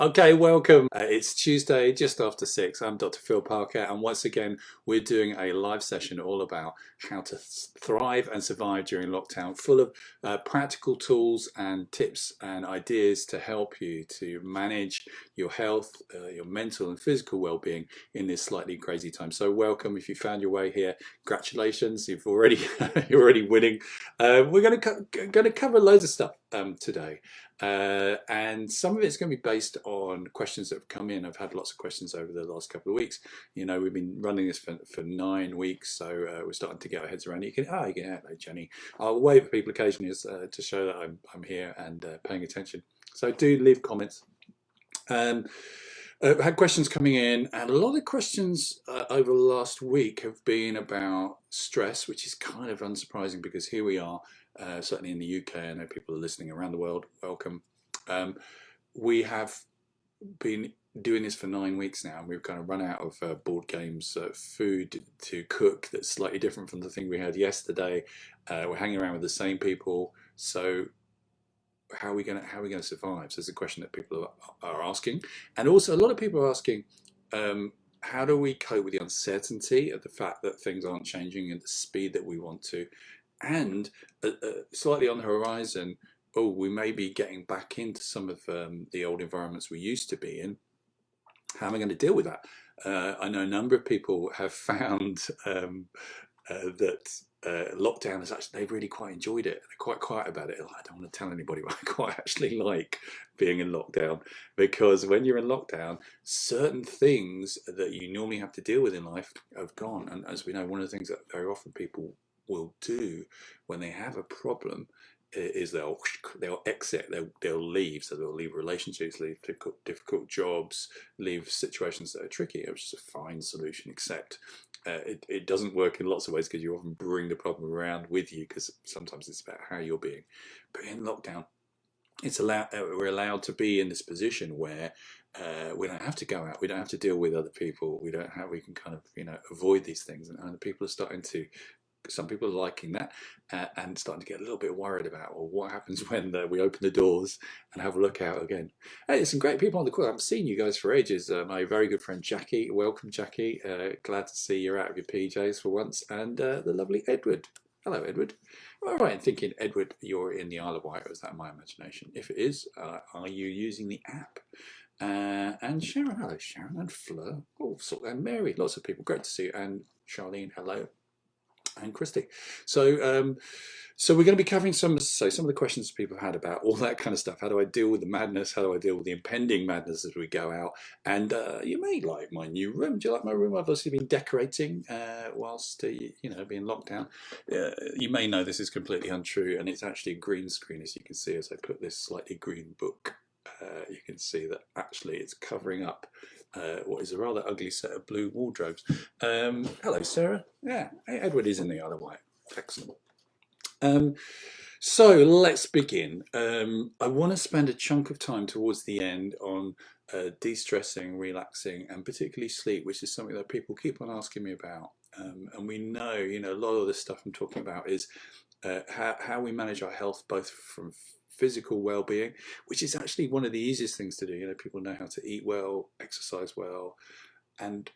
Okay, welcome. It's Tuesday, just after 6. I'm Dr. Phil Parker, and once again, we're doing a live session all about how to thrive and survive during lockdown, full of practical tools and tips and ideas to help you to manage your health, your mental and physical well-being in this slightly crazy time. So welcome. If you found your way here, congratulations, you've already you're already winning. We're going to cover loads of stuff today. And some of it's going to be based on questions that have come in. I've had lots of questions over the last couple of weeks. You know, we've been running this for 9 weeks, so we're starting to get our heads around it. You can, hello, Jenny. I'll wave at people occasionally to show that I'm here and paying attention. So do leave comments. I've had questions coming in, and a lot of questions over the last week have been about stress, which is kind of unsurprising because here we are. Certainly in the UK, I know people are listening around the world. Welcome. We have been doing this for 9 weeks now, and we've kind of run out of board games, food to cook that's slightly different from the thing we had yesterday. We're hanging around with the same people, so how are we going to survive? So it's a question that people are asking, and also a lot of people are asking. How do we cope with the uncertainty of the fact that things aren't changing at the speed that we want to? And slightly on the horizon, we may be getting back into some of the old environments we used to be in. How am I going to deal with that? I know a number of people have found that lockdown is actually, they've really quite enjoyed it. They're quite quiet about it. I don't want to tell anybody, but I quite actually like being in lockdown, because when you're in lockdown, certain things that you normally have to deal with in life have gone. And as we know, one of the things that very often people will do when they have a problem is they'll exit, they'll leave. So they'll leave relationships, leave difficult jobs, leave situations that are tricky, which is a fine solution, except it doesn't work in lots of ways because you often bring the problem around with you, because sometimes it's about how you're being. But in lockdown, we're allowed to be in this position where we don't have to go out, we don't have to deal with other people, we can kind of avoid these things, and people are starting to. Some people are liking that and starting to get a little bit worried about, well, what happens when we open the doors and have a look out again. Hey, there's some great people on the call. I haven't seen you guys for ages. My very good friend Jackie, welcome Jackie. Glad to see you're out of your PJs for once. And the lovely Edward. Hello, Edward. All right, I'm thinking, Edward, you're in the Isle of Wight, or is that my imagination? If it is, are you using the app? And Sharon, hello Sharon, and Fleur, and Mary, lots of people, great to see you, and Charlene, hello. And Christy. So we're going to be covering some of the questions people have had about all that kind of stuff. How do I deal with the madness? How do I deal with the impending madness as we go out? And you may like my new room. Do you like my room? I've obviously been decorating whilst being locked down. You may know this is completely untrue, and it's actually a green screen, as you can see as I put this slightly green book. You can see that actually it's covering up what is a rather ugly set of blue wardrobes. Hello, Sarah. Yeah, Edward is in the Isle of Wight. Excellent. So let's begin. I want to spend a chunk of time towards the end on de-stressing, relaxing, and particularly sleep, which is something that people keep on asking me about. And we know, a lot of the stuff I'm talking about is how we manage our health, both from physical well-being, which is actually one of the easiest things to do. People know how to eat well, exercise well, and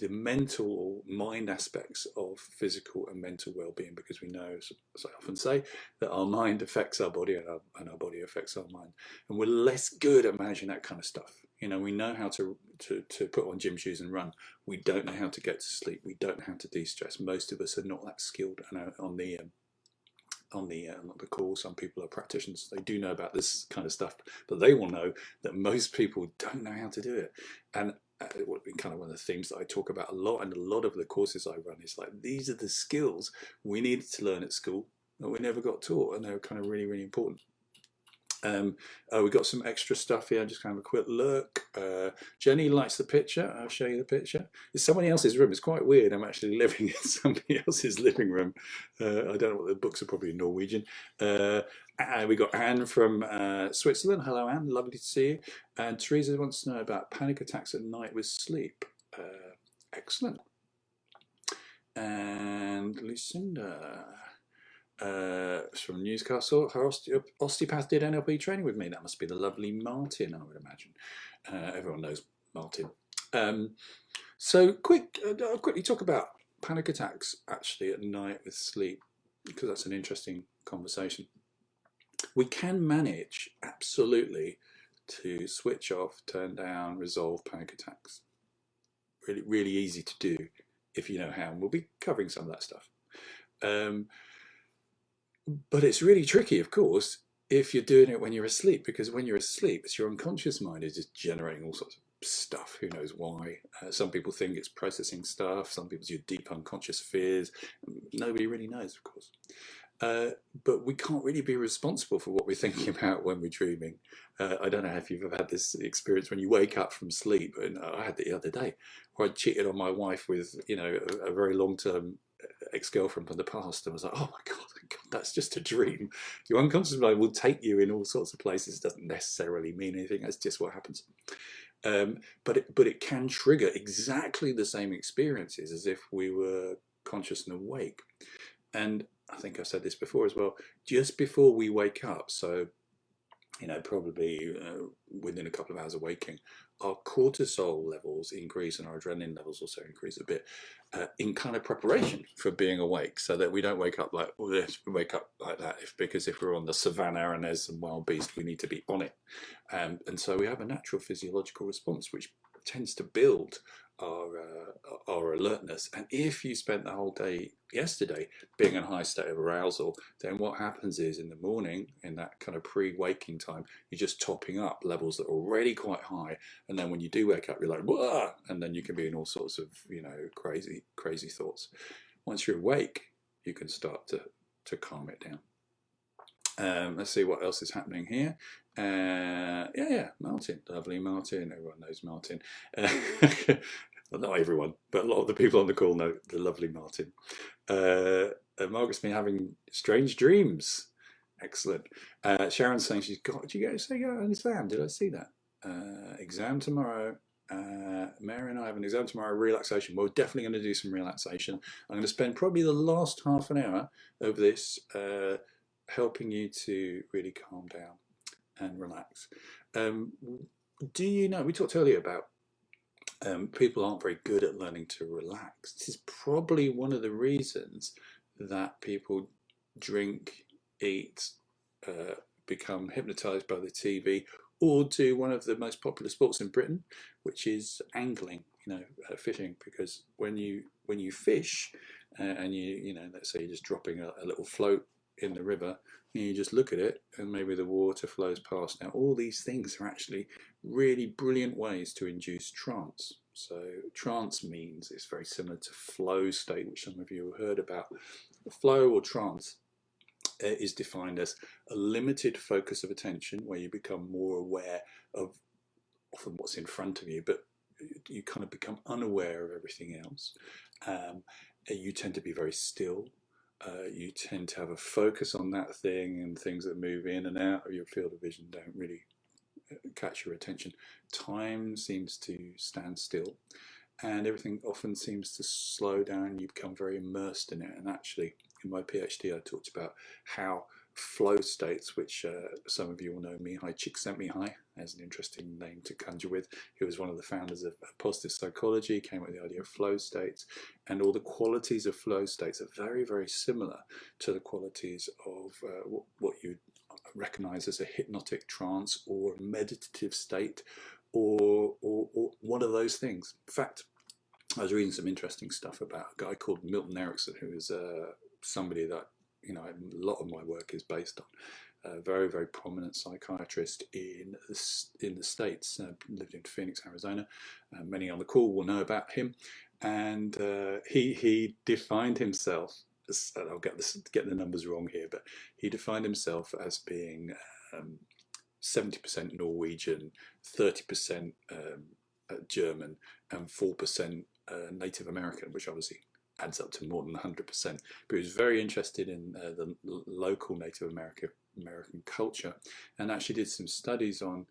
the mental or mind aspects of physical and mental well-being, because we know, as I often say, that our mind affects our body and our body affects our mind, and we're less good at managing that kind of stuff. We know how to put on gym shoes and run. We don't know how to get to sleep. We don't know how to de-stress. Most of us are not that skilled. On the call, some people are practitioners, they do know about this kind of stuff, but they will know that most people don't know how to do it. And kind of one of the themes that I talk about a lot, and a lot of the courses I run, is like, these are the skills we needed to learn at school that we never got taught, and they're kind of really, really important. We've got some extra stuff here. Just kind of a quick look. Jenny likes the picture. I'll show you the picture. It's somebody else's room. It's quite weird. I'm actually living in somebody else's living room. I don't know what the books are, probably in Norwegian. We got Anne from Switzerland. Hello, Anne. Lovely to see you. And Teresa wants to know about panic attacks at night with sleep. Excellent. And Lucinda. From Newcastle. Her osteopath did NLP training with me. That must be the lovely Martin, I would imagine. Everyone knows Martin. So I'll quickly talk about panic attacks actually at night with sleep, because that's an interesting conversation. We can manage absolutely to switch off, turn down, resolve panic attacks. Really, really easy to do if you know how, and we'll be covering some of that stuff. But it's really tricky, of course, if you're doing it when you're asleep, because when you're asleep, it's your unconscious mind is just generating all sorts of stuff. Who knows why? Some people think it's processing stuff. Some people's your deep unconscious fears. Nobody really knows, of course. But we can't really be responsible for what we're thinking about when we're dreaming. I don't know if you've ever had this experience when you wake up from sleep, and I had it the other day, where I cheated on my wife with, a very long-term ex-girlfriend from the past, and was like, oh my God, that's just a dream. Your unconscious mind will take you in all sorts of places. It doesn't necessarily mean anything. That's just what happens. But it can trigger exactly the same experiences as if we were conscious and awake. And I think I've said this before as well, just before we wake up, so probably within a couple of hours of waking, our cortisol levels increase and our adrenaline levels also increase a bit, in kind of preparation for being awake, so that we don't wake up like that. Because if we're on the savannah and there's some wild beast, we need to be on it, and so we have a natural physiological response which tends to build our alertness. And if you spent the whole day yesterday being in a high state of arousal, then what happens is in the morning, in that kind of pre-waking time, you're just topping up levels that are already quite high, and then when you do wake up, you're like, whoa, and then you can be in all sorts of crazy thoughts. Once you're awake, you can start to calm it down. Let's see what else is happening here. Martin, lovely Martin. Everyone knows Martin. Well, not everyone, but a lot of the people on the call know the lovely Martin. Margaret's been having strange dreams. Excellent. Sharon's saying she's got. Did you say an exam? Did I see that? Exam tomorrow. Mary and I have an exam tomorrow. Relaxation. We're definitely going to do some relaxation. I'm going to spend probably the last half an hour of this helping you to really calm down and relax. Do you know, we talked earlier about people aren't very good at learning to relax. This is probably one of the reasons that people drink, eat, become hypnotized by the TV, or do one of the most popular sports in Britain, which is angling, fishing. Because when you fish, and let's say you're just dropping a little float in the river, and you just look at it, and maybe the water flows past. Now, all these things are actually really brilliant ways to induce trance. So trance means it's very similar to flow state, which some of you have heard about. Flow or trance is defined as a limited focus of attention where you become more aware of often what's in front of you, but you kind of become unaware of everything else. You tend to be very still. You tend to have a focus on that thing, and things that move in and out of your field of vision don't really catch your attention. Time seems to stand still, and everything often seems to slow down. You become very immersed in it. And actually, in my PhD, I talked about how flow states, which some of you will know, Mihai Csikszentmihalyi as an interesting name to conjure with. He was one of the founders of positive psychology, came up with the idea of flow states, and all the qualities of flow states are very, very similar to the qualities of what you recognize as a hypnotic trance or a meditative state, or one of those things. In fact, I was reading some interesting stuff about a guy called Milton Erickson, who is somebody that a lot of my work is based on. A very, very prominent psychiatrist in the States, lived in Phoenix, Arizona. Many on the call will know about him. And he defined himself, and I'll get the numbers wrong here, but he defined himself as being 70% Norwegian, 30% German, and 4% Native American, which obviously adds up to more than 100%. But he was very interested in the local Native American culture, and actually did some studies on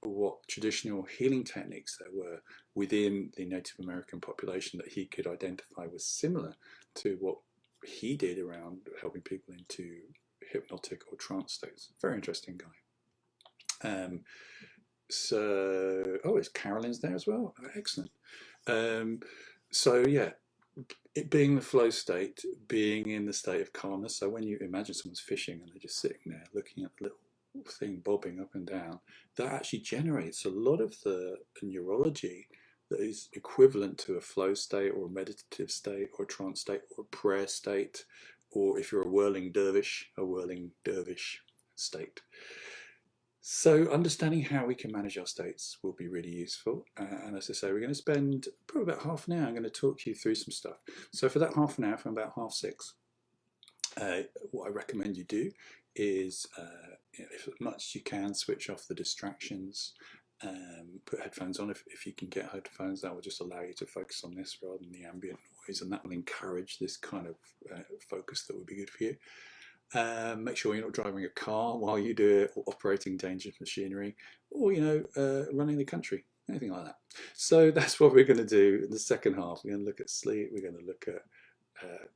what traditional healing techniques there were within the Native American population that he could identify was similar to what he did around helping people into hypnotic or trance states. Very interesting guy. It's Carolyn's there as well. Oh, excellent. So yeah, it being the flow state, being in the state of calmness. So when you imagine someone's fishing and they're just sitting there looking at the little thing bobbing up and down, that actually generates a lot of the neurology that is equivalent to a flow state or a meditative state or a trance state or a prayer state, or if you're a whirling dervish state. So understanding how we can manage our states will be really useful. And as I say, we're going to spend probably about half an hour. I'm going to talk you through some stuff. So for that half an hour, from about 6:30, what I recommend you do is, if as much as you can, switch off the distractions. Put headphones on if you can get headphones. That will just allow you to focus on this rather than the ambient noise, and that will encourage this kind of focus that would be good for you. Make sure you're not driving a car while you do it, or operating dangerous machinery, or running the country, anything like that. So that's what we're going to do in the second half. We're going to look at sleep, we're going to look at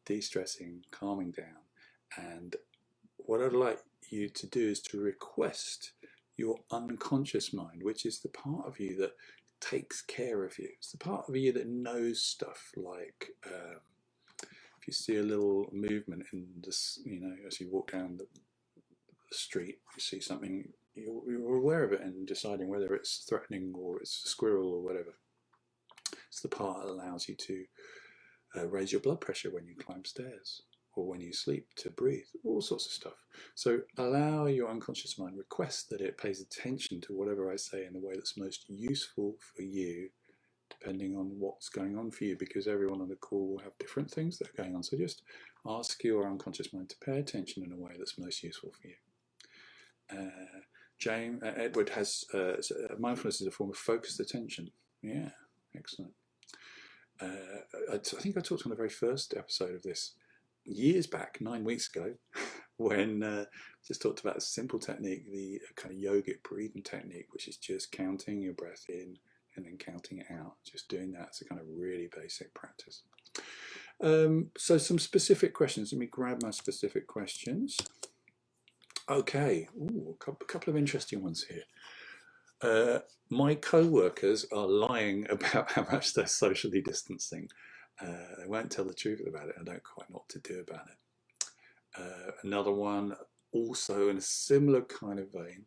de-stressing, calming down, and what I'd like you to do is to request your unconscious mind, which is the part of you that takes care of you. It's the part of you that knows stuff like if you see a little movement in this, as you walk down the street, you see something, you're aware of it and deciding whether it's threatening or it's a squirrel or whatever. It's the part that allows you to raise your blood pressure when you climb stairs or when you sleep, to breathe, all sorts of stuff. So allow your unconscious mind, request that it pays attention to whatever I say in the way that's most useful for you, depending on what's going on for you, because everyone on the call will have different things that are going on. So just ask your unconscious mind to pay attention in a way that's most useful for you. Edward has mindfulness is a form of focused attention. Yeah, excellent. I think I talked on the very first episode of this years back, 9 weeks ago, when just talked about a simple technique, the kind of yogic breathing technique, which is just counting your breath in and then counting it out. Just doing that is a kind of really basic practice. So some specific questions. Let me grab my specific questions. Okay, a couple of interesting ones here. My co-workers are lying about how much they're socially distancing. They won't tell the truth about it. I don't quite know what to do about it. Another one, also in a similar kind of vein.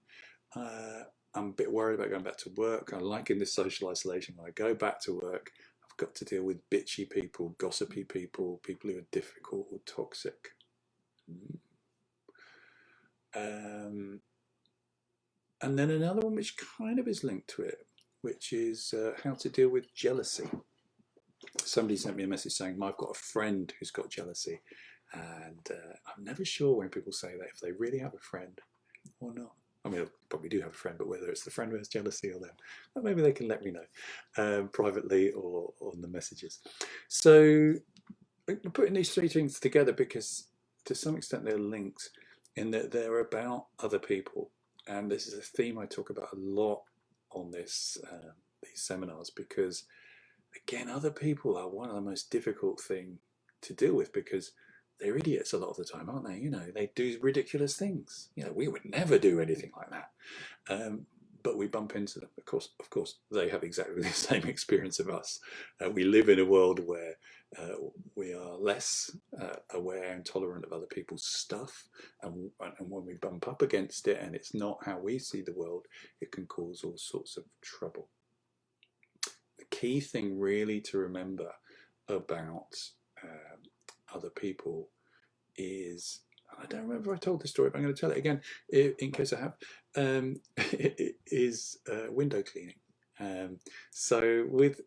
I'm a bit worried about going back to work. I'm liking this social isolation. When I go back to work, I've got to deal with bitchy people, gossipy people, people who are difficult or toxic. And then another one which kind of is linked to it, which is how to deal with jealousy. Somebody sent me a message saying, I've got a friend who's got jealousy. And I'm never sure when people say that, if they really have a friend or not. I mean, I probably do have a friend, but whether it's the friend who has jealousy or them, well, maybe they can let me know privately or on the messages. So we're putting these three things together because to some extent they're linked in that they're about other people. And this is a theme I talk about a lot on these seminars, because again, other people are one of the most difficult thing to deal with, because they're idiots a lot of the time, aren't they? They do ridiculous things. We would never do anything like that. But we bump into them. Of course, they have exactly the same experience of us. We live in a world where we are less aware and tolerant of other people's stuff. And when we bump up against it and it's not how we see the world, it can cause all sorts of trouble. The key thing really to remember about other people is, I don't remember if I told this story, but I'm going to tell it again in case I have, is window cleaning. So with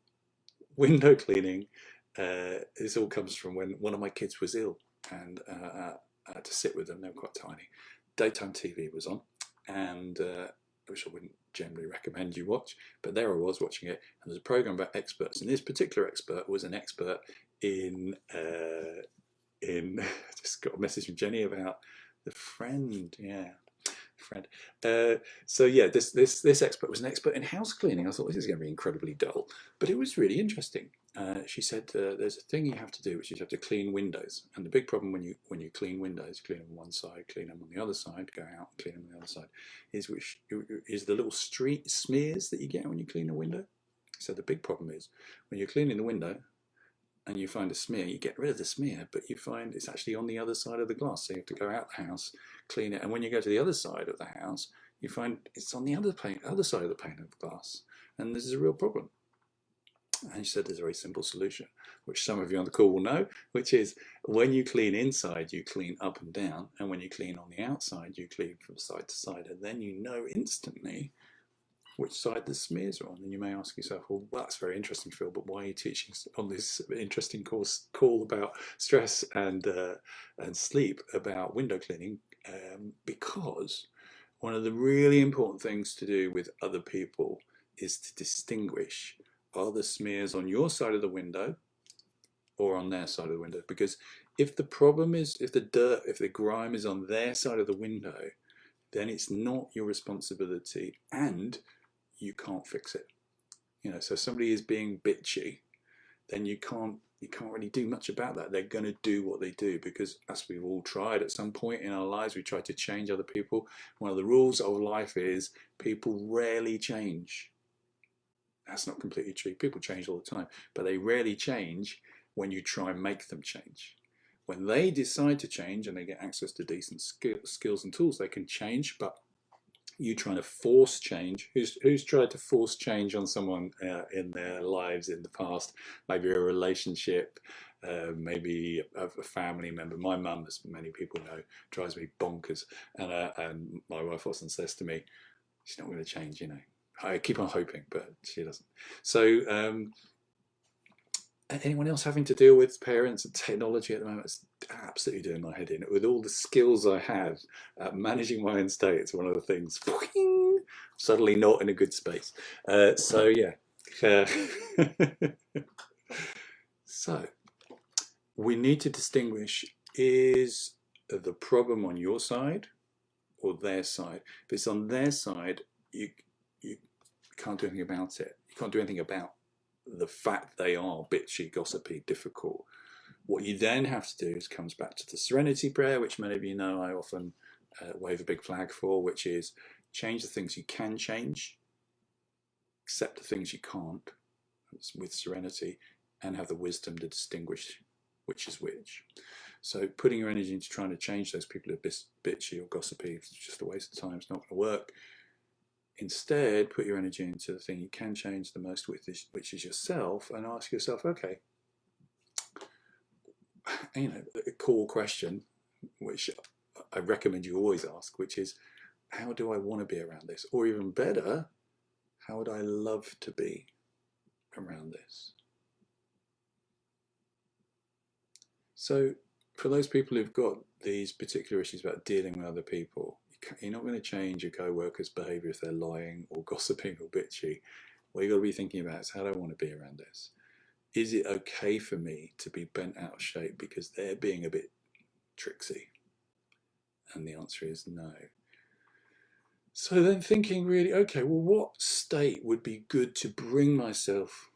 window cleaning, this all comes from when one of my kids was ill, and I had to sit with them. They were quite tiny. Daytime TV was on, and which I wouldn't generally recommend you watch, but there I was watching it, and there's a program about experts, and this particular expert was an expert in just got a message from Jenny about the friend friend. So yeah, this expert was an expert in house cleaning. I thought this is going to be incredibly dull, but it was really interesting. She said there's a thing you have to do, which is you have to clean windows. And the big problem when you clean windows, clean them on one side, clean them on the other side, go out, clean them on the other side, is the little street smears that you get when you clean a window. So the big problem is when you're cleaning the window and you find a smear, you get rid of the smear, but you find it's actually on the other side of the glass. So you have to go out the house, clean it, and when you go to the other side of the house, you find it's on the other side of the pane of glass, and this is a real problem. And she said there's a very simple solution, which some of you on the call will know, which is when you clean inside, you clean up and down, and when you clean on the outside, you clean from side to side, and then you know instantly which side the smears are on. And you may ask yourself, well, that's very interesting, Phil, but why are you teaching on this interesting call about stress and sleep about window cleaning? Because one of the really important things to do with other people is to distinguish, are the smears on your side of the window or on their side of the window? Because if the problem is, if the grime is on their side of the window, then it's not your responsibility and you can't fix it. So if somebody is being bitchy, then you can't really do much about that. They're going to do what they do, because as we've all tried at some point in our lives, we try to change other people. One of the rules of life is people rarely change. That's not completely true. People change all the time, but they rarely change when you try and make them change. When they decide to change and they get access to decent skills and tools, they can change. But you trying to force change, who's tried to force change on someone in their lives in the past? Maybe a relationship, maybe a family member. My mum, as many people know, drives me bonkers, and my wife often says to me, she's not going to change. I keep on hoping, but she doesn't. So anyone else having to deal with parents and technology at the moment? It's absolutely doing my head in. With all the skills I have at managing my own state, it's one of the things, suddenly not in a good space. So yeah. So we need to distinguish, is the problem on your side or their side? If it's on their side, you can't do anything about it. You can't do anything about the fact they are bitchy, gossipy, difficult. What you then have to do comes back to the Serenity Prayer, which many of you know I often wave a big flag for, which is change the things you can change, accept the things you can't with serenity, and have the wisdom to distinguish which is which. So putting your energy into trying to change those people who are bitchy or gossipy is just a waste of time. It's not going to work. Instead, put your energy into the thing you can change the most, which is yourself, and ask yourself, okay, a core question, which I recommend you always ask, which is, how do I want to be around this? Or even better, how would I love to be around this? So for those people who've got these particular issues about dealing with other people, you're not going to change your co-workers' behaviour if they're lying or gossiping or bitchy. What you've got to be thinking about is, how do I want to be around this? Is it okay for me to be bent out of shape because they're being a bit tricksy? And the answer is no. So then thinking really, okay, well, what state would be good to bring myself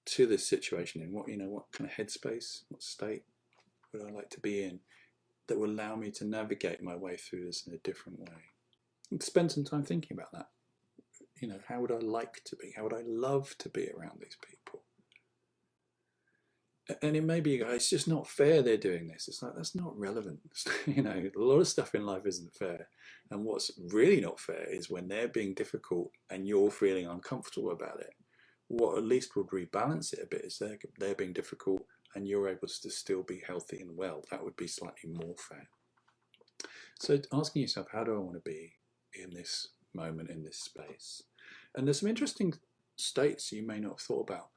to this situation in? What kind of headspace, what state would I like to be in that will allow me to navigate my way through this in a different way? And spend some time thinking about that. How would I like to be? How would I love to be around these people? And it may be, it's just not fair they're doing this. It's like, that's not relevant. A lot of stuff in life isn't fair. And what's really not fair is when they're being difficult and you're feeling uncomfortable about it. What at least would rebalance it a bit is they're being difficult and you're able to still be healthy and well. That would be slightly more fair. So asking yourself, how do I want to be in this moment, in this space? And there's some interesting states you may not have thought about.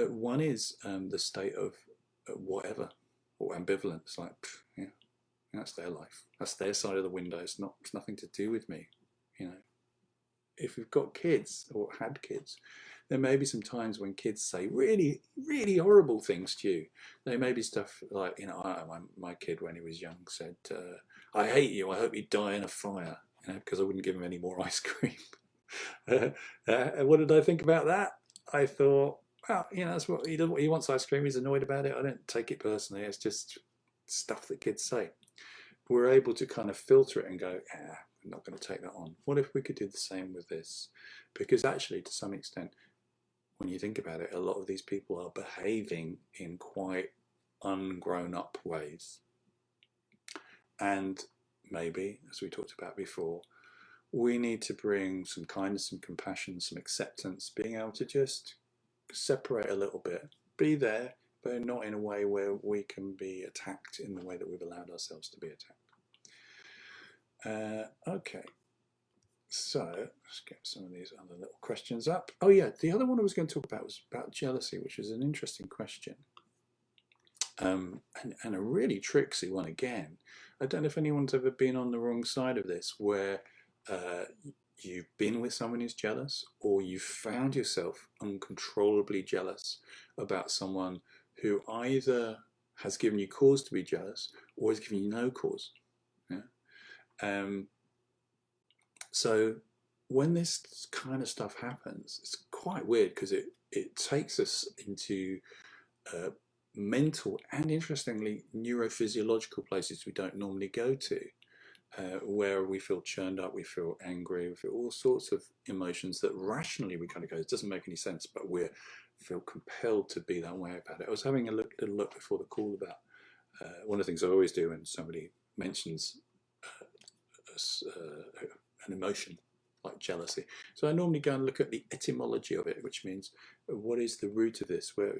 One is the state of whatever, or ambivalence, like, yeah, that's their life. That's their side of the window. It's nothing to do with me. If you've got kids or had kids, there may be some times when kids say really, really horrible things to you. There may be stuff like, my kid when he was young said, I hate you, I hope you die in a fire. because I wouldn't give him any more ice cream. What did I think about that? I thought, well, that's what he does. He wants ice cream. He's annoyed about it. I don't take it personally. It's just stuff that kids say. We're able to kind of filter it and go, I'm not going to take that on. What if we could do the same with this? Because actually, to some extent, when you think about it, a lot of these people are behaving in quite ungrown up ways. And maybe, as we talked about before, we need to bring some kindness, some compassion, some acceptance, being able to just separate a little bit, be there, but not in a way where we can be attacked in the way that we've allowed ourselves to be attacked. Okay, so let's get some of these other little questions up. Oh yeah, the other one I was going to talk about was about jealousy, which is an interesting question. And a really tricksy one again. I don't know if anyone's ever been on the wrong side of this, where you've been with someone who's jealous, or you've found yourself uncontrollably jealous about someone who either has given you cause to be jealous or has given you no cause. So when this kind of stuff happens, it's quite weird because it takes us into mental and, interestingly, neurophysiological places we don't normally go to, where we feel churned up, we feel angry, we feel all sorts of emotions that rationally we kind of go, it doesn't make any sense, but we feel compelled to be that way about it. I was having a little look before the call about one of the things I always do when somebody mentions an emotion like jealousy. So I normally go and look at the etymology of it, which means what is the root of this? Where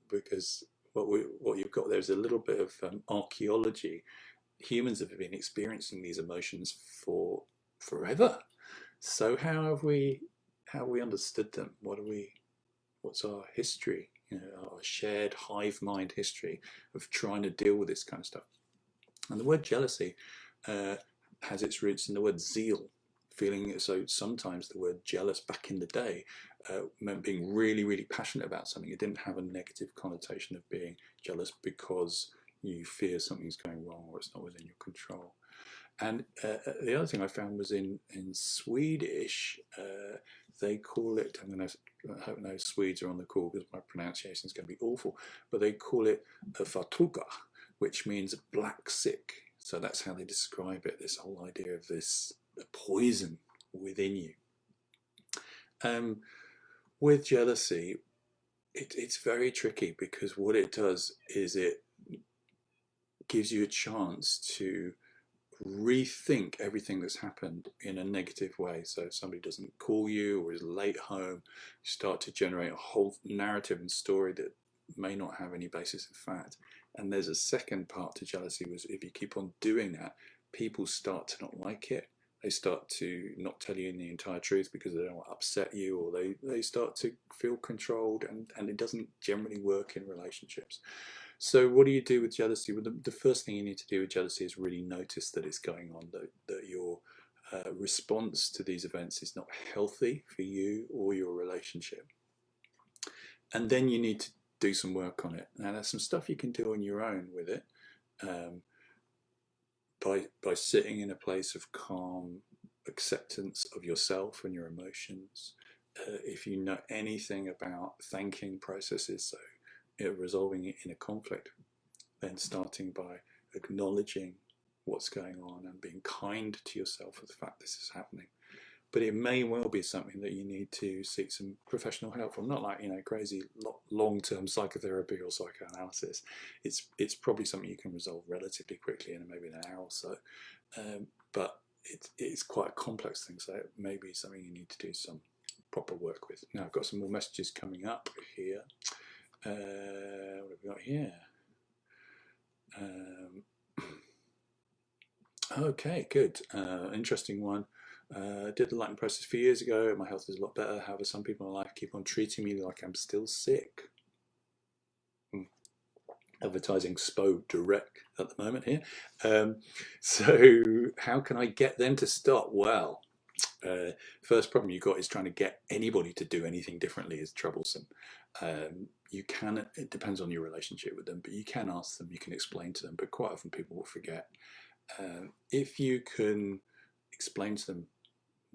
because what you've got there is a little bit of archaeology. Humans have been experiencing these emotions for forever. So how have we understood them? What's our history? Our shared hive mind history of trying to deal with this kind of stuff. And the word jealousy has its roots in the word zeal, feeling. So sometimes the word jealous back in the day meant being really, really passionate about something. It didn't have a negative connotation of being jealous because you fear something's going wrong or it's not within your control. And the other thing I found was in Swedish, they call it, I hope no Swedes are on the call because my pronunciation is going to be awful, but they call it fatuga, which means black sick. So that's how they describe it, this whole idea of this poison within you. With jealousy, it's very tricky because what it does is it gives you a chance to rethink everything that's happened in a negative way. So if somebody doesn't call you or is late home, you start to generate a whole narrative and story that may not have any basis in fact. And there's a second part to jealousy, was if you keep on doing that, people start to not like it. They start to not tell you the entire truth because they don't want to upset you, or they start to feel controlled, and it doesn't generally work in relationships. So what do you do with jealousy? Well, the first thing you need to do with jealousy is really notice that it's going on, that your response to these events is not healthy for you or your relationship. And then you need to do some work on it. Now, there's some stuff you can do on your own with it, by sitting in a place of calm acceptance of yourself and your emotions. If you know anything about thanking processes, so resolving it in a conflict, then starting by acknowledging what's going on and being kind to yourself for the fact this is happening. But it may well be something that you need to seek some professional help from, not like crazy long-term psychotherapy or psychoanalysis. It's probably something you can resolve relatively quickly in maybe an hour or so, but it's quite a complex thing, so it may be something you need to do some proper work with. Now I've got some more messages coming up here. What have we got here? Okay, good. Interesting one. Did the lightning process a few years ago. My health is a lot better. However, some people in my life keep on treating me like I'm still sick. Advertising SPO direct at the moment here. So how can I get them to stop? Well, first problem you've got is trying to get anybody to do anything differently is troublesome. You can, it depends on your relationship with them, but you can ask them, you can explain to them, but quite often people will forget. If you can explain to them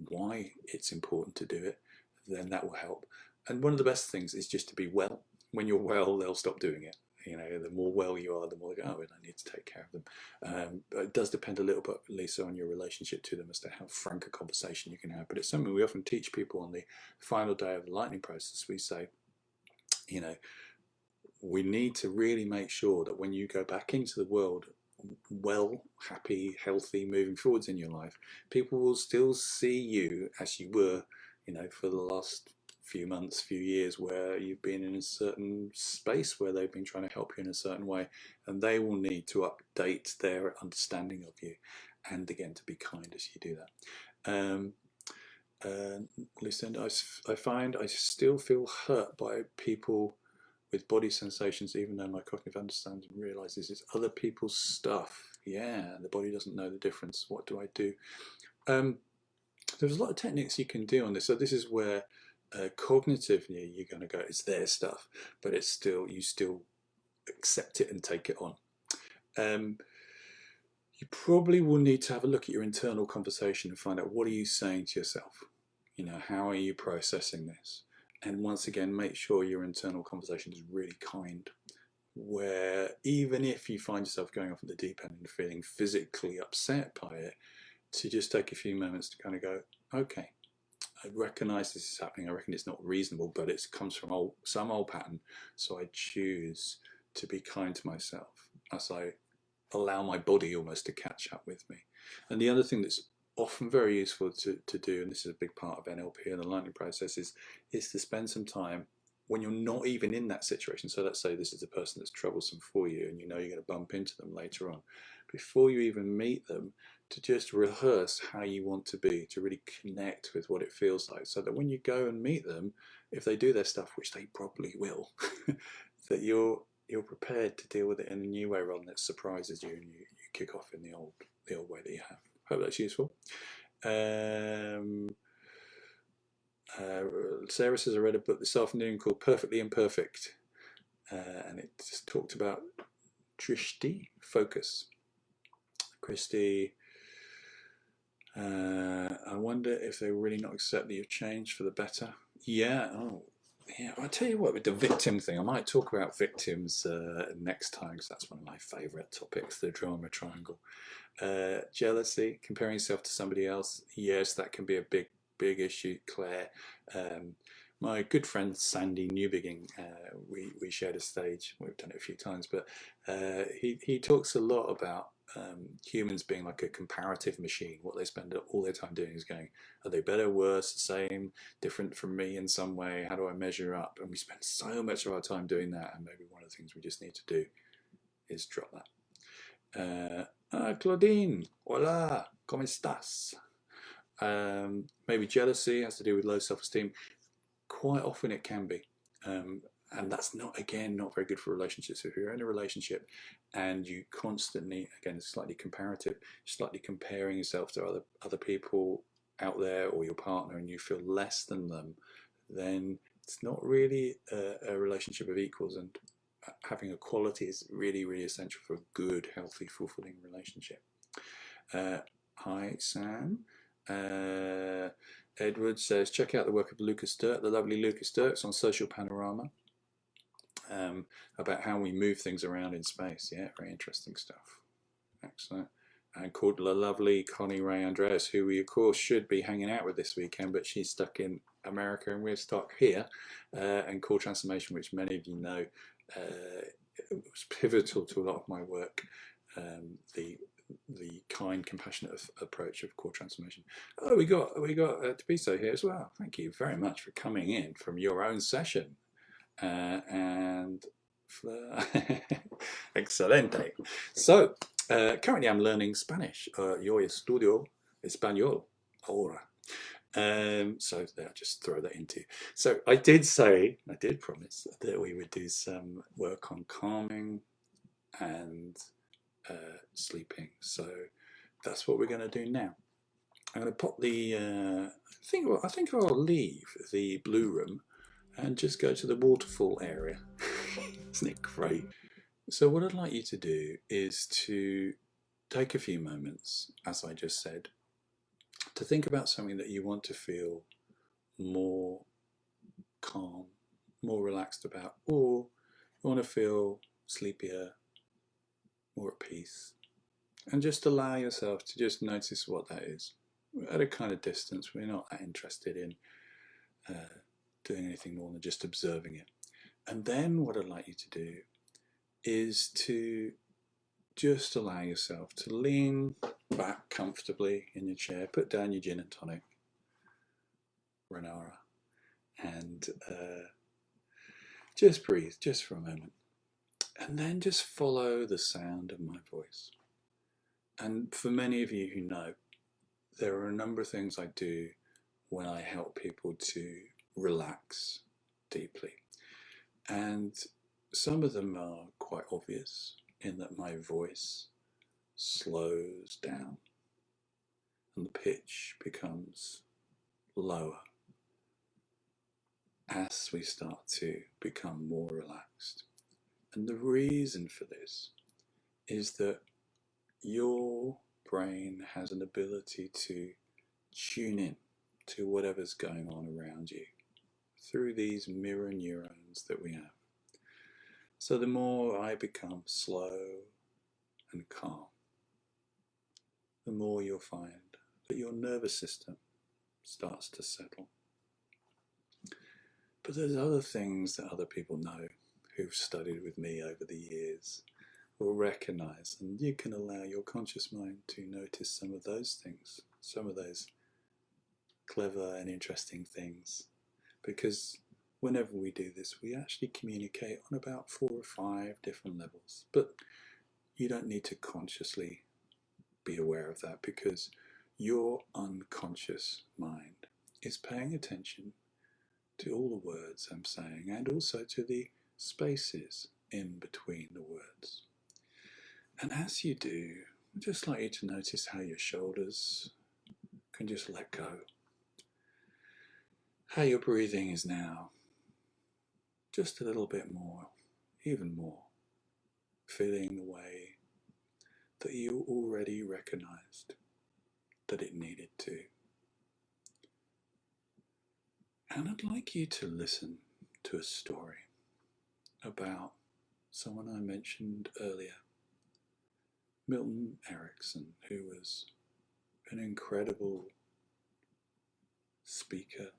why it's important to do it, then that will help. And one of the best things is just to be well. When you're well, they'll stop doing it. You know, the more well you are, the more they go, oh, I need to take care of them. But it does depend a little bit, Lisa, on your relationship to them as to how frank a conversation you can have. But it's something we often teach people on the final day of the lightning process. We say, you know, we need to really make sure that when you go back into the world well, happy, healthy, moving forwards in your life, people will still see you as you were, you know, for the last few months, few years, where you've been in a certain space where they've been trying to help you in a certain way, and they will need to update their understanding of you, and again, to be kind as you do that. Lucinda, I find I still feel hurt by people with body sensations, even though my cognitive understanding realizes it's other people's stuff. Yeah, the body doesn't know the difference. What do I do? There's a lot of techniques you can do on this. So this is where cognitively you're going to go, it's their stuff, but it's still, you still accept it and take it on. You probably will need to have a look at your internal conversation and find out, what are you saying to yourself? You know, how are you processing this? And once again, make sure your internal conversation is really kind, where even if you find yourself going off in the deep end and feeling physically upset by it, to just take a few moments to kind of go, okay, I recognise this is happening. I reckon it's not reasonable, but it comes from some old pattern. So I choose to be kind to myself as I allow my body almost to catch up with me. And the other thing that's often very useful to do, and this is a big part of NLP and the learning process, is to spend some time when you're not even in that situation. So let's say this is a person that's troublesome for you, and you know you're going to bump into them later on. Before you even meet them, to just rehearse how you want to be, to really connect with what it feels like, so that when you go and meet them, if they do their stuff, which they probably will, that you're prepared to deal with it in a new way rather than it surprises you and you kick off in the old way that you have. Hope that's useful. Sarah says, I read a book this afternoon called Perfectly Imperfect, and it just talked about drishti, focus. Christy, I wonder if they really not accept that you've changed for the better. Yeah, oh, yeah. I'll tell you what, with the victim thing, I might talk about victims next time, because that's one of my favourite topics, the drama triangle. Jealousy, comparing yourself to somebody else. Yes, that can be a big issue, Claire. My good friend Sandy Newbegin, we shared a stage. We've done it a few times, but he talks a lot about humans being like a comparative machine. What they spend all their time doing is going, are they better, worse, the same, different from me in some way? How do I measure up? And we spend so much of our time doing that, and maybe one of the things we just need to do is drop that. Claudine, hola, ¿cómo estás? Maybe jealousy has to do with low self-esteem. Quite often it can be, and that's not very good for relationships. If you're in a relationship and you constantly, again, it's slightly comparative, slightly comparing yourself to other people out there or your partner, and you feel less than them, then it's not really a relationship of equals. And having equality is really, really essential for a good, healthy, fulfilling relationship. Hi, Sam. Edward says, check out the work of Lucas Dirk, the lovely Lucas Dirks, on Social Panorama, about how we move things around in space. Yeah, very interesting stuff. Excellent. And called the lovely Connie Ray Andreas, who we of course should be hanging out with this weekend, but she's stuck in America and we're stuck here. And Core Transformation, which many of you know, was pivotal to a lot of my work. The kind, compassionate approach of Core Transformation. Oh, we got Tabiso here as well. Thank you very much for coming in from your own session. And excelente. So currently I'm learning Spanish. Yo estudio español ahora. So I'll just throw that into. So I did promise that we would do some work on calming and sleeping. So that's what we're going to do now. I'm going to pop the. I think I'll leave the blue room and just go to the waterfall area. Isn't it great? So what I'd like you to do is to take a few moments, as I just said, to think about something that you want to feel more calm, more relaxed about, or you want to feel sleepier, more at peace. And just allow yourself to just notice what that is. At a kind of distance, we're not that interested in doing anything more than just observing it. And then what I'd like you to do is to just allow yourself to lean back comfortably in your chair, put down your gin and tonic, Renara, and just breathe just for a moment. And then just follow the sound of my voice. And for many of you who know, there are a number of things I do when I help people to relax deeply. And some of them are quite obvious in that my voice slows down and the pitch becomes lower as we start to become more relaxed. And the reason for this is that your brain has an ability to tune in to whatever's going on around you through these mirror neurons that we have. So the more I become slow and calm, the more you'll find that your nervous system starts to settle. But there's other things that other people know who've studied with me over the years will recognize, and you can allow your conscious mind to notice some of those things, some of those clever and interesting things, because whenever we do this, we actually communicate on about 4 or 5 different levels. But you don't need to consciously be aware of that, because your unconscious mind is paying attention to all the words I'm saying, and also to the spaces in between the words. And as you do, I'd just like you to notice how your shoulders can just let go. How your breathing is now just a little bit more, even more, feeling the way that you already recognized that it needed to. And I'd like you to listen to a story about someone I mentioned earlier, Milton Erickson, who was an incredible speaker,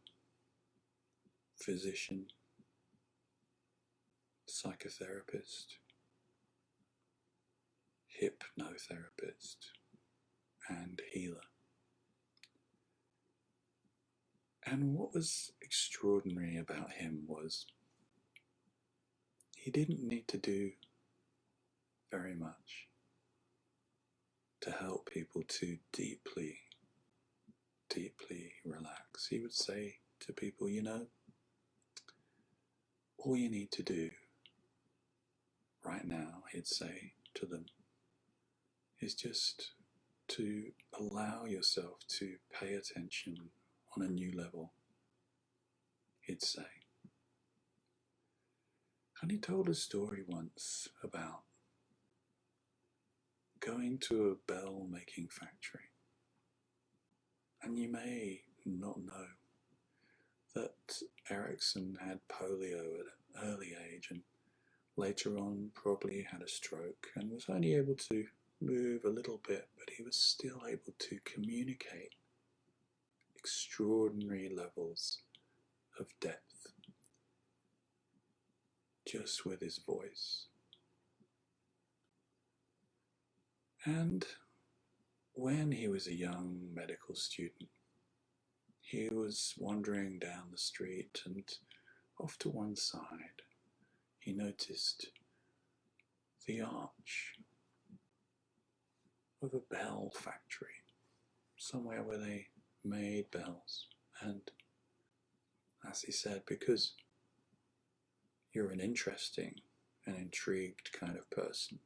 physician, psychotherapist, hypnotherapist, and healer. And what was extraordinary about him was he didn't need to do very much to help people to deeply, deeply relax. He would say to people, you know, all you need to do right now, he'd say to them, is just to allow yourself to pay attention on a new level, he'd say. And he told a story once about going to a bell making factory. And you may not know that Erickson had polio at an early age, and later on probably had a stroke and was only able to move a little bit, but he was still able to communicate extraordinary levels of depth just with his voice. And when he was a young medical student, he was wandering down the street, and off to one side he noticed the arch of a bell factory, somewhere where they made bells. And as he said, because you're an interesting and intrigued kind of person,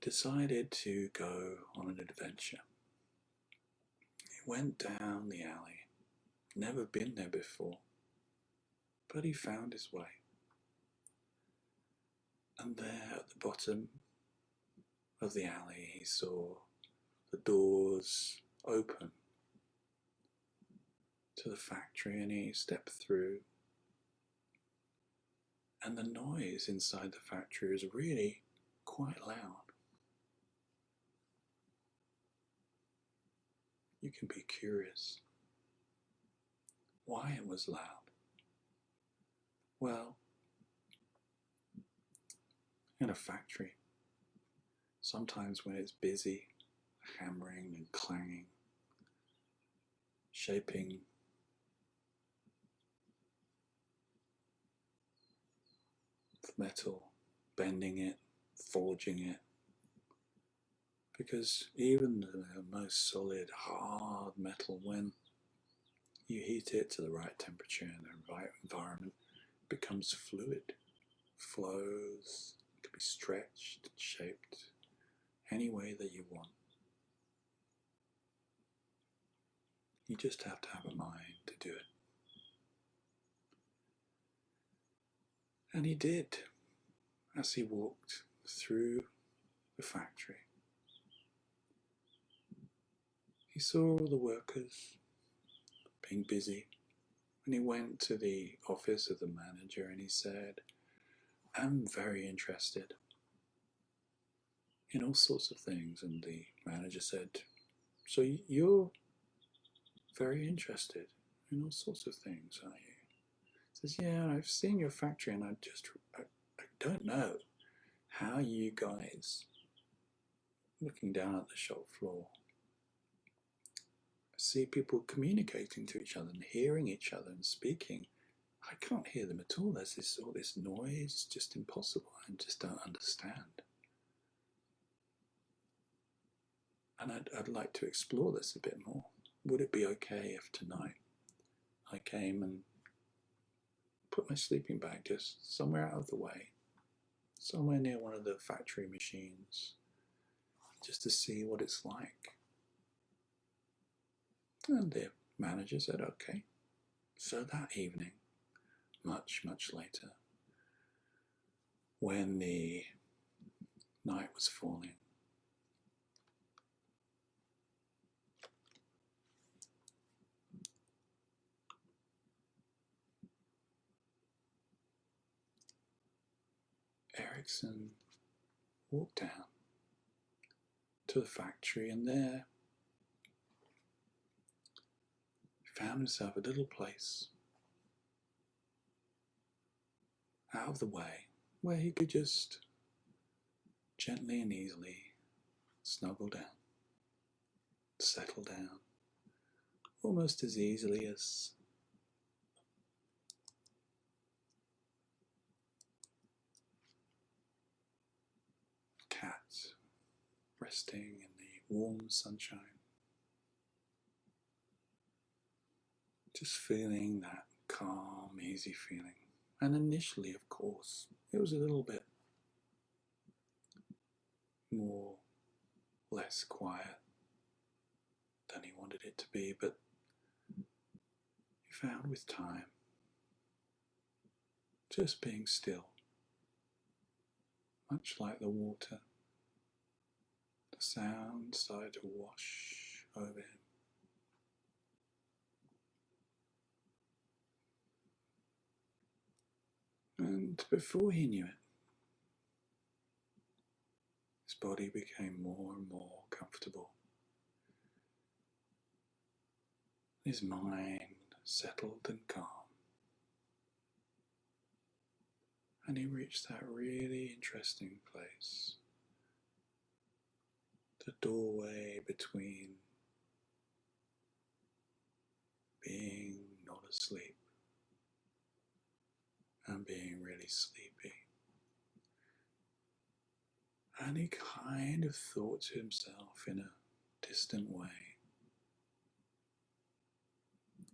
decided to go on an adventure. He went down the alley, never been there before, but he found his way. And there at the bottom of the alley he saw the doors open to the factory, and he stepped through, and the noise inside the factory is really quite loud. You can be curious why it was loud. Well, in a factory, sometimes when it's busy, hammering and clanging, shaping metal, bending it, forging it, because even the most solid, hard metal, when you heat it to the right temperature and the right environment, becomes fluid, flows, can be stretched, shaped any way that you want. You just have to have a mind to do it. And he did, as he walked through the factory. He saw all the workers being busy, and he went to the office of the manager and he said, "I'm very interested in all sorts of things." And the manager said, "So you're very interested in all sorts of things, are you?" He says, "Yeah, I've seen your factory and I don't know how you guys," looking down at the shop floor, "see people communicating to each other and hearing each other and speaking. I can't hear them at all. There's all this noise, just impossible. I just don't understand. And I'd like to explore this a bit more. Would it be okay if tonight I came and put my sleeping bag just somewhere out of the way, somewhere near one of the factory machines, just to see what it's like?" And the manager said, "Okay." So that evening, much, much later, when the night was falling, Erickson walked down to the factory, and there he found himself a little place out of the way where he could just gently and easily snuggle down, settle down, almost as easily as a cat resting in the warm sunshine. Just feeling that calm, easy feeling. And initially, of course, it was a little bit less quiet than he wanted it to be, but he found with time, just being still, much like the water, the sound started to wash over him. And before he knew it, his body became more and more comfortable. His mind settled and calm. And he reached that really interesting place, the doorway between being not asleep and being really sleepy. And he kind of thought to himself in a distant way,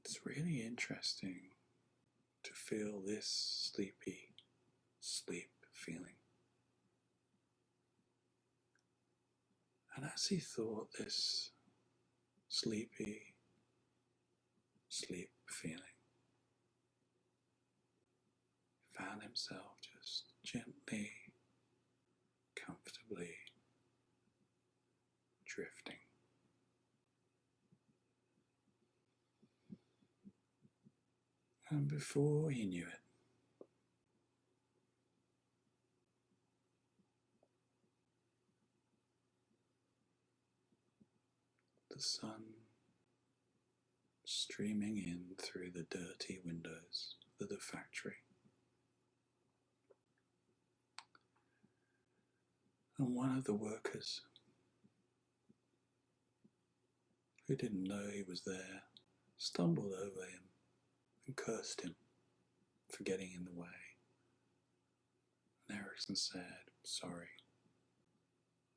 it's really interesting to feel this sleepy sleep feeling. And as he thought this sleepy sleep feeling, he found himself just gently, comfortably drifting And before he knew it, the sun streaming in through the dirty windows of the factory. And one of the workers, who didn't know he was there, stumbled over him and cursed him for getting in the way. And Erickson said, "Sorry."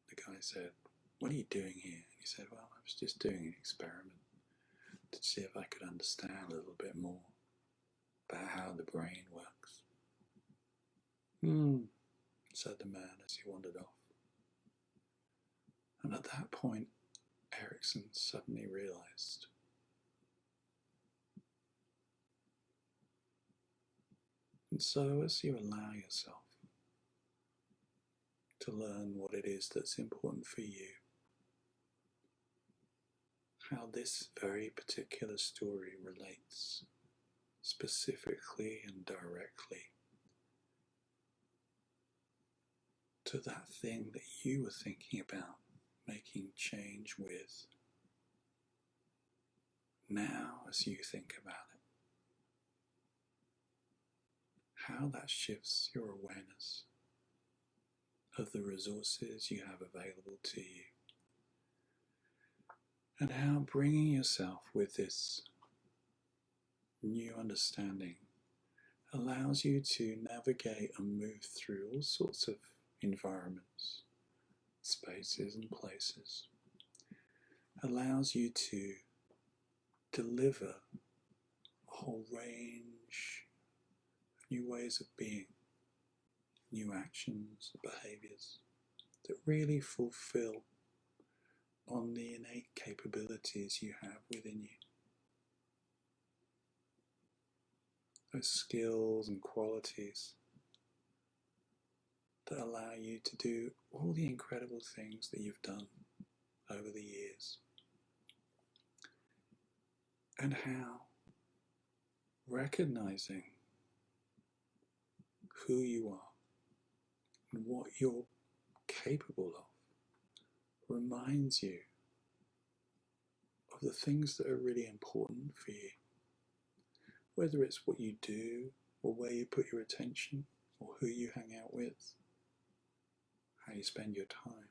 The guy said, "What are you doing here?" And he said, "Well, I was just doing an experiment to see if I could understand a little bit more about how the brain works." Said the man as he wandered off. And at that point, Erickson suddenly realized and so as you allow yourself to learn what it is that's important for you, how this very particular story relates specifically and directly to that thing that you were thinking about making change with, now as you think about it, how that shifts your awareness of the resources you have available to you, and how bringing yourself with this new understanding allows you to navigate and move through all sorts of environments, spaces and places, allows you to deliver a whole range of new ways of being, new actions, behaviours that really fulfill on the innate capabilities you have within you. Those skills and qualities that allow you to do all the incredible things that you've done over the years. And how recognizing who you are and what you're capable of reminds you of the things that are really important for you. Whether it's what you do, or where you put your attention, or who you hang out with, how you spend your time,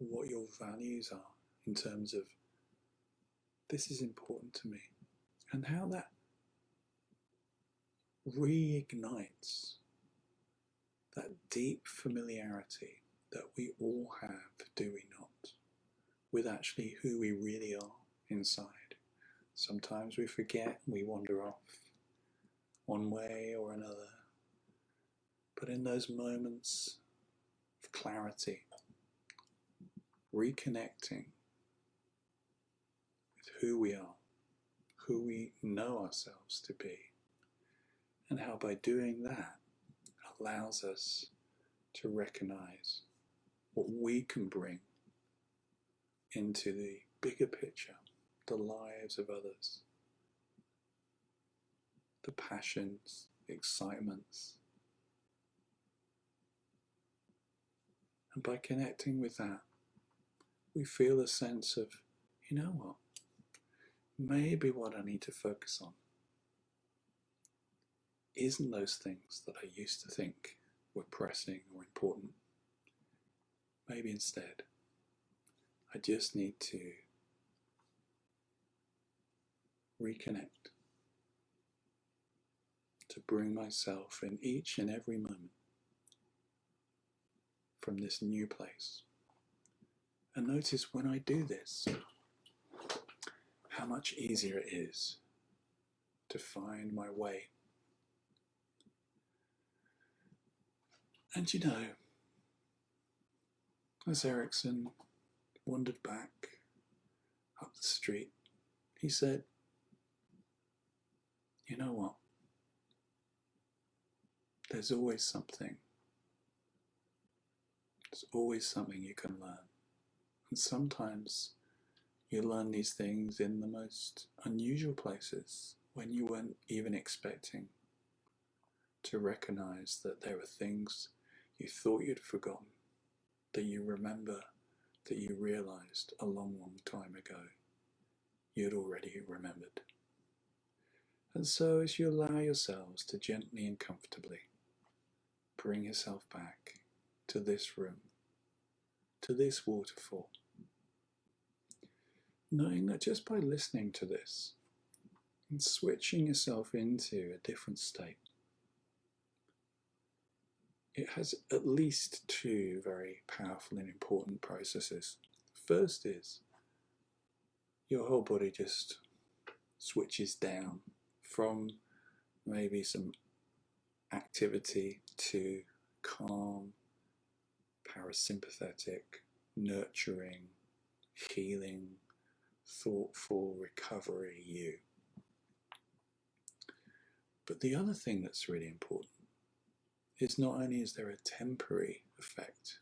or what your values are in terms of this is important to me, and how that reignites that deep familiarity that we all have, do we not, with actually who we really are inside. Sometimes we forget, we wander off one way or another. But in those moments of clarity, reconnecting with who we are, who we know ourselves to be, and how by doing that allows us to recognize what we can bring into the bigger picture, the lives of others, the passions, the excitements. And by connecting with that, we feel a sense of, you know what, maybe what I need to focus on isn't those things that I used to think were pressing or important. Maybe instead, I just need to reconnect, to bring myself in each and every moment from this new place. And notice when I do this, how much easier it is to find my way. And you know, as Erickson wandered back up the street, he said, you know what? There's always something. There's always something you can learn. And sometimes you learn these things in the most unusual places, when you weren't even expecting, to recognize that there were things you thought you'd forgotten, that you remember, that you realized a long, long time ago you'd already remembered. And so as you allow yourselves to gently and comfortably bring yourself back to this room, to this waterfall, knowing that just by listening to this and switching yourself into a different state, it has at least two very powerful and important processes. First is your whole body just switches down from maybe some activity to calm, parasympathetic, nurturing, healing, thoughtful recovery you. But the other thing that's really important is not only is there a temporary effect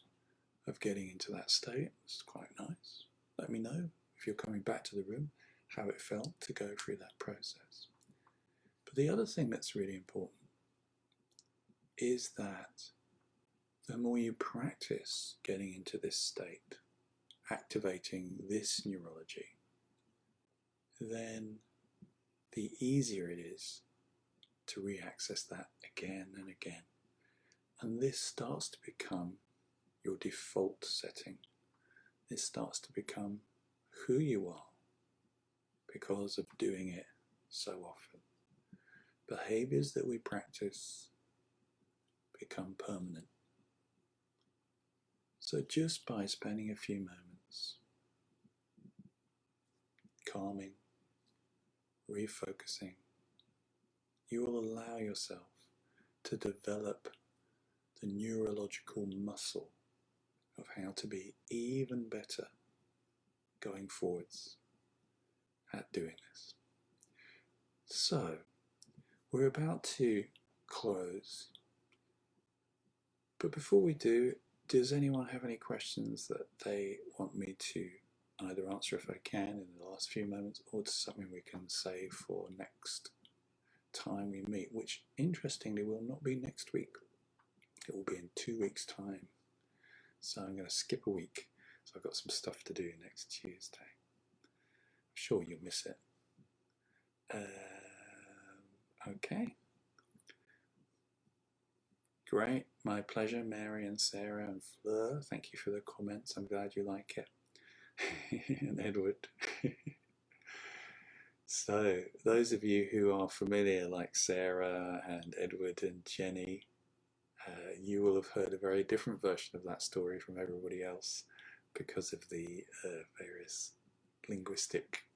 of getting into that state, it's quite nice. Let me know if you're coming back to the room how it felt to go through that process. But the other thing that's really important is that the more you practice getting into this state, activating this neurology, then the easier it is to re-access that again and again. And this starts to become your default setting. This starts to become who you are because of doing it so often. Behaviors that we practice become permanent. So just by spending a few moments calming, refocusing, you will allow yourself to develop the neurological muscle of how to be even better going forwards at doing this. So, we're about to close, but before we do, does anyone have any questions that they want me to either answer if I can in the last few moments, or to something we can save for next time we meet, which interestingly will not be next week. It will be in 2 weeks' time. So I'm going to skip a week. So I've got some stuff to do next Tuesday. I'm sure you'll miss it. Okay. Great. My pleasure, Mary and Sarah and Fleur. Thank you for the comments. I'm glad you like it. And Edward. So, those of you who are familiar, like Sarah and Edward and Jenny, you will have heard a very different version of that story from everybody else because of the various linguistic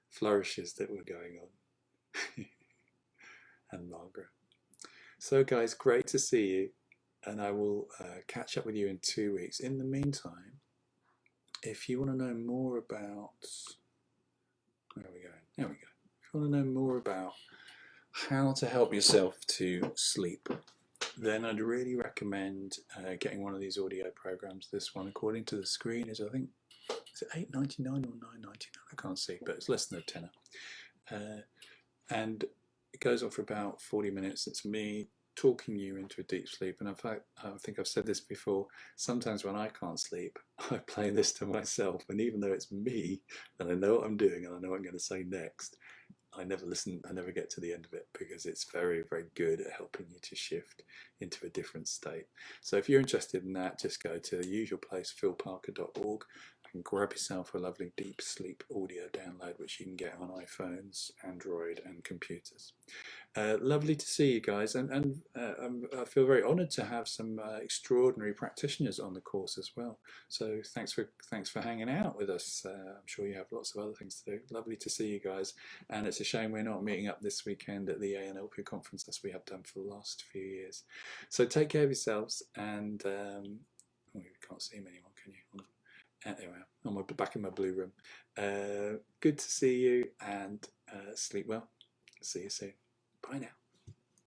flourishes that were going on. And Margaret. So guys, great to see you, and I will catch up with you in 2 weeks. In the meantime, if you want to know more about, where are we going? There we go. If you want to know more about how to help yourself to sleep, then I'd really recommend getting one of these audio programs. This one, according to the screen, is, I think, is it $8.99 or $9.99? I can't see, but it's less than a tenner. And it goes on for about 40 minutes. It's me talking you into a deep sleep. And in fact, I think I've said this before, sometimes when I can't sleep, I play this to myself. And even though it's me, and I know what I'm doing, and I know what I'm going to say next, I never listen, I never get to the end of it, because it's very, very good at helping you to shift into a different state. So if you're interested in that, just go to the usual place, philparker.org, and grab yourself a lovely deep sleep audio download, which you can get on iPhones, Android and computers. Lovely to see you guys, and I feel very honoured to have some extraordinary practitioners on the course as well. So thanks for hanging out with us. I'm sure you have lots of other things to do. Lovely to see you guys, and it's a shame we're not meeting up this weekend at the ANLP conference as we have done for the last few years. So take care of yourselves, and oh, you can't see them anymore, can you? There I am, back in my blue room. Good to see you, and sleep well. See you soon. Bye now.